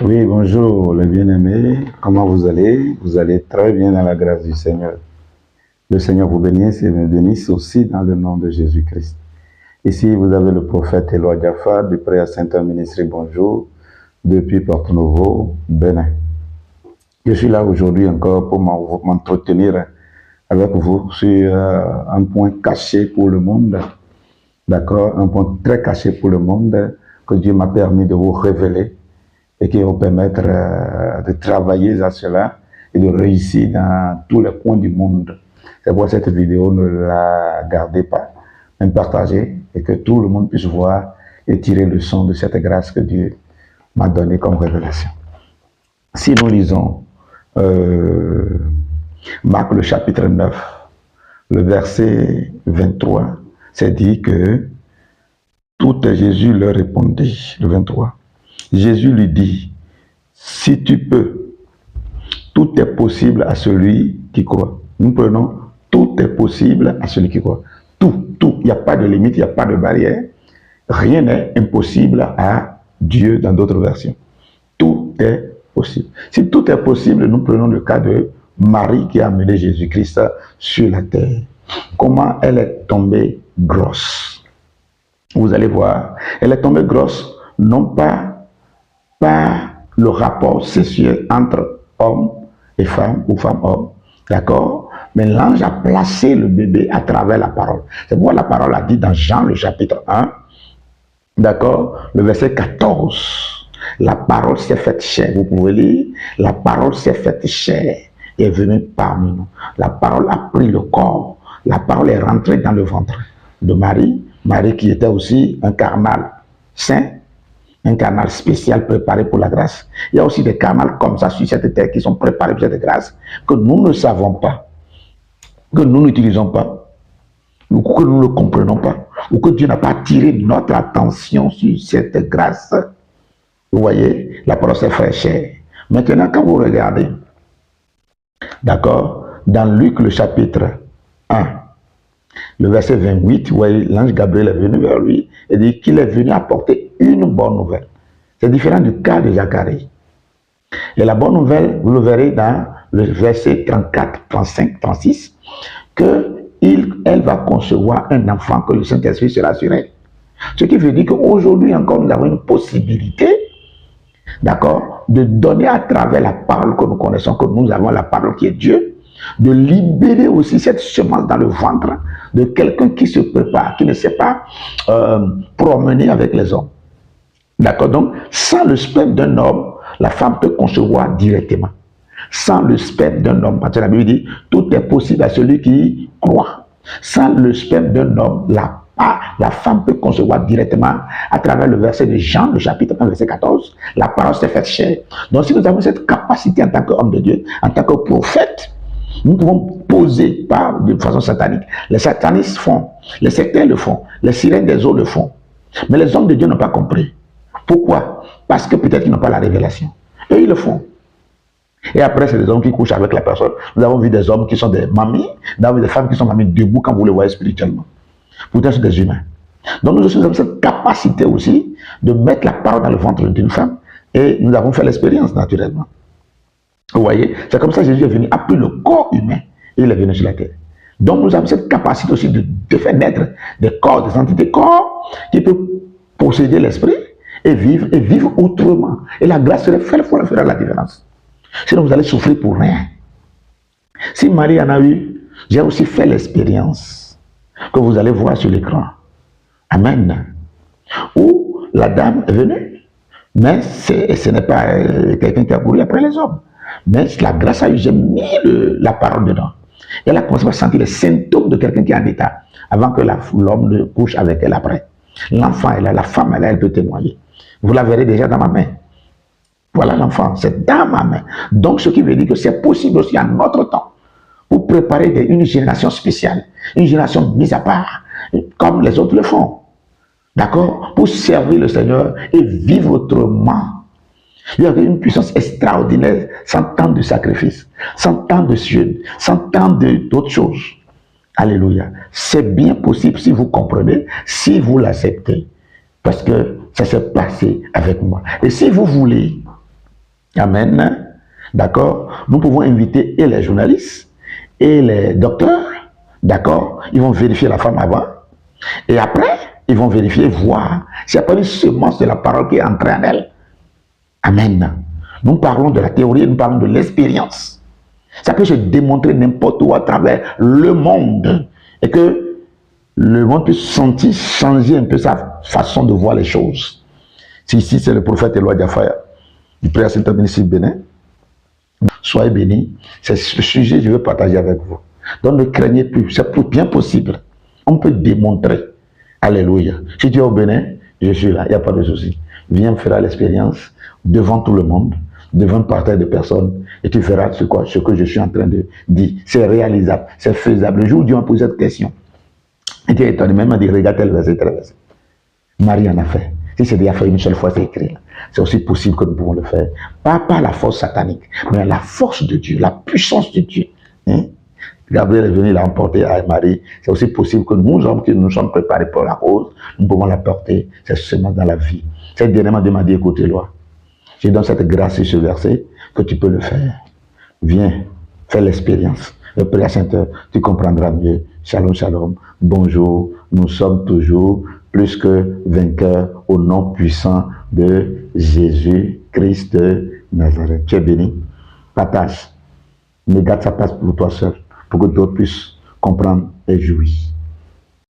Oui, bonjour les bien-aimés, comment vous allez? Vous allez très bien dans la grâce du Seigneur. Le Seigneur vous bénisse et me bénisse aussi dans le nom de Jésus-Christ. Ici, vous avez le prophète Éloi Jaffa du Pré à Saint Ministrie, bonjour, depuis Porto Novo, Bénin. Je suis là aujourd'hui encore pour m'entretenir avec vous sur un point caché pour le monde, d'accord, un point très caché pour le monde que Dieu m'a permis de vous révéler et qui va vous permettre de travailler à cela et de réussir dans tous les coins du monde. C'est pourquoi cette vidéo, ne la gardez pas, mais partagez et que tout le monde puisse voir et tirer le son de cette grâce que Dieu m'a donnée comme révélation. Si nous lisons Marc le chapitre 9, le verset 23, c'est dit que tout Jésus leur répondit, le 23. Jésus lui dit, si tu peux, tout est possible à celui qui croit. Nous prenons, tout est possible à celui qui croit. Tout, il n'y a pas de limite, il n'y a pas de barrière. Rien n'est impossible à Dieu dans d'autres versions. Tout est possible. Si tout est possible, nous prenons le cas de Marie qui a amené Jésus-Christ sur la terre. Comment elle est tombée grosse. Vous allez voir, elle est tombée grosse, non pas par le rapport sexuel entre homme et femme ou femme-homme, d'accord? Mais l'ange a placé le bébé à travers la parole. C'est pourquoi la parole a dit dans Jean le chapitre 1, d'accord? Le verset 14, la parole s'est faite chair. Vous pouvez lire, la parole s'est faite chair et est venue parmi nous. La parole a pris le corps, la parole est rentrée dans le ventre de Marie, Marie qui était aussi un carnal saint, un canal spécial préparé pour la grâce. Il y a aussi des canals comme ça sur cette terre qui sont préparés pour cette grâce, que nous ne savons pas, que nous n'utilisons pas, ou que nous ne comprenons pas, ou que Dieu n'a pas attiré notre attention sur cette grâce. Vous voyez, la parole s'est fraîcheur. Maintenant, quand vous regardez, d'accord, dans Luc le chapitre 1, le verset 28, vous voyez, l'ange Gabriel est venu vers lui et dit qu'il est venu apporter une bonne nouvelle. C'est différent du cas de Zacharie. Et la bonne nouvelle, vous le verrez dans le verset 34, 35, 36, qu'elle va concevoir un enfant, que le Saint-Esprit sera sur elle. Ce qui veut dire qu'aujourd'hui encore, nous avons une possibilité, d'accord, de donner à travers la parole que nous connaissons, que nous avons la parole qui est Dieu, de libérer aussi cette semence dans le ventre de quelqu'un qui se prépare, qui ne sait pas promener avec les hommes. D'accord? Donc, sans le sperme d'un homme, la femme peut concevoir directement. Sans le sperme d'un homme, parce que la Bible dit, tout est possible à celui qui croit. Sans le sperme d'un homme, la femme peut concevoir directement à travers le verset de Jean, le chapitre 1, verset 14. La parole s'est faite chair. Donc, si nous avons cette capacité en tant qu'homme de Dieu, en tant que prophète, nous pouvons poser pas de façon satanique. Les satanistes font, les sectaires le font, les sirènes des eaux le font. Mais les hommes de Dieu n'ont pas compris. Pourquoi? Parce que peut-être qu'ils n'ont pas la révélation. Et ils le font. Et après, c'est des hommes qui couchent avec la personne. Nous avons vu des hommes qui sont des mamies, nous avons vu des femmes qui sont mamies debout quand vous les voyez spirituellement. Pourtant, c'est des humains. Donc, nous avons cette capacité aussi de mettre la parole dans le ventre d'une femme. Et nous avons fait l'expérience naturellement. Vous voyez, c'est comme ça que Jésus est venu, a pris le corps humain et il est venu sur la terre. Donc nous avons cette capacité aussi de faire naître des corps, des entités corps qui peuvent posséder l'esprit et vivre autrement. Et la grâce fera la différence. Sinon vous allez souffrir pour rien. Si Marie en a eu, j'ai aussi fait l'expérience que vous allez voir sur l'écran. Amen. Où la dame est venue, mais ce n'est pas quelqu'un qui a couru après les hommes. Mais la grâce a eu, j'ai mis la parole dedans. Et elle a commencé à sentir les symptômes de quelqu'un qui est en état, avant que l'homme ne couche avec elle après. L'enfant est là, la femme est là, elle peut témoigner. Vous la verrez déjà dans ma main. Voilà l'enfant, c'est dans ma main. Donc ce qui veut dire que c'est possible aussi en notre temps, pour préparer une génération spéciale, une génération mise à part, comme les autres le font. D'accord? Pour servir le Seigneur et vivre autrement. Il y avait une puissance extraordinaire, sans tant de sacrifices, sans tant de jeûne, sans tant d'autres choses. Alléluia. C'est bien possible si vous comprenez, si vous l'acceptez. Parce que ça s'est passé avec moi. Et si vous voulez Amen. D'accord? Nous pouvons inviter et les journalistes et les docteurs. D'accord? Ils vont vérifier la femme avant. Et après, ils vont vérifier, voir s'il n'y a pas une semence de la parole qui est entrée en elle. Amen. Nous parlons de la théorie, nous parlons de l'expérience. Ça peut se démontrer n'importe où à travers le monde. Et que le monde peut sentir changer un peu sa façon de voir les choses. Si ici, c'est le prophète Éloi Diafaya, du Père Saint-Ministre Bénin. Soyez bénis. C'est ce sujet que je veux partager avec vous. Donc ne craignez plus. C'est bien possible. On peut démontrer. Alléluia. Si tu es au Bénin, je suis là. Il n'y a pas de souci. Viens faire l'expérience devant tout le monde, devant un parterre de personnes, et tu verras ce que je suis en train de dire. C'est réalisable. C'est faisable. Le jour où Dieu m'a posé cette question, et tu es étonné, même m'a dit, regarde tel verset, tel verset. Marie en a fait. Si c'est déjà fait une seule fois, c'est écrit. C'est aussi possible que nous pouvons le faire. Pas par la force satanique, mais la force de Dieu, la puissance de Dieu. Hein? Gabriel est venu l'emporter à Marie. C'est aussi possible que nous, hommes qui nous sommes préparés pour la cause, nous pouvons la porter. C'est seulement dans la vie. Cette dernièrement, Dieu m'a dit, écoutez-moi. Je donne cette grâce sur ce verset que tu peux le faire. Viens, fais l'expérience. Le Père Saint-Heure, tu comprendras mieux. Shalom, shalom. Bonjour. Nous sommes toujours plus que vainqueurs au nom puissant de Jésus-Christ de Nazareth. Tu es béni. Partage. Ne garde sa place pour toi seul, pour que d'autres puissent comprendre et jouir.